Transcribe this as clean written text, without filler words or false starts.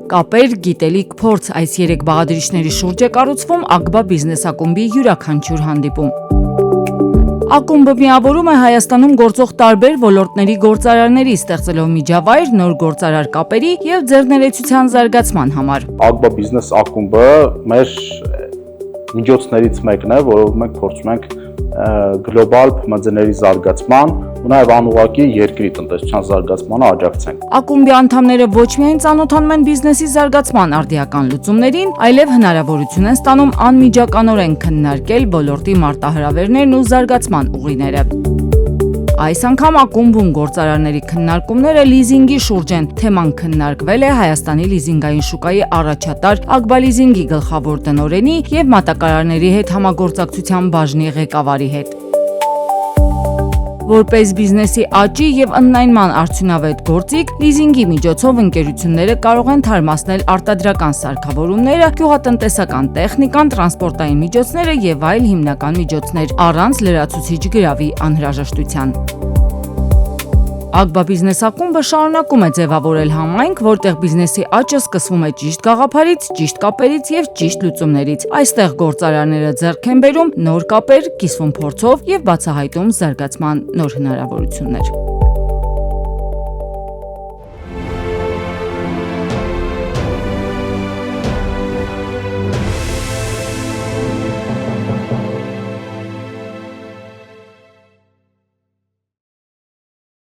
կապեր, գիտելիք, փորձ այս 3 բաղադրիչների շուրջ է կառուցվում Ակբա բիզնես ակումբի յուրաքանչյուր հանդիպում։ Ակումբը միավորում է Հայաստանում գործող տարբեր ոլորտների գործարարների, ստեղծելով միջավայր նոր գործարար կապերի և ձեռներեցության զարգացման համար։ Ակբա բիզնես ակումբը մեր միջոցներից մեկն է, որով մենք փորձում ենք գլոբալ փմձների զարգացման ու նաև անուղղակի երկրի տնտեսության զարգացմանը աջակցենք։ Ակումբի անդամները ոչ միայն ծանոթանում են բիզնեսի զարգացման արդիական լուծումներին, այլև հնարավորություն են ստանում անմիջականորեն քննարկել ոլորտի մարտահրավերներն ու զարգացման ուղիները։ Այս անգամ ակումբում գործարարների քննարկումները լիզինգի շուրջ են։ Թեման քննարկվել է Հայաստանի լիզինգային շուկայի առաջատար Ակբա լիզինգի գլխավոր տնօրենի և մատակարարների հետ համագործակցության բաժնի ղեկավարի հետ։ Որպես բիզնեսի աճի և ընդլայնման արդյունավետ գործիք, լիզինգի միջոցով ընկերությունները կարող են թարմացնել արտադրական սարքավորումները, գյուղատնտեսական տեխնիկան, տրանսպորտային միջոցները և այլ հիմնական միջոցներ, առանց լրացուցիչ գրավի անհրաժեշտության։ Ակբա բիզնես ակումբը շարունակում է ձևավորել համայնք, որտեղ բիզնեսի աճը սկսվում է ճիշտ գաղափարից, ճիշտ կապերից և ճիշտ լուծումներից։ Այստեղ գործարարները ձեռք են բերում նոր կապեր, կիսվում փորձով և բացահայտում զարգացման նոր հնարավորություններ։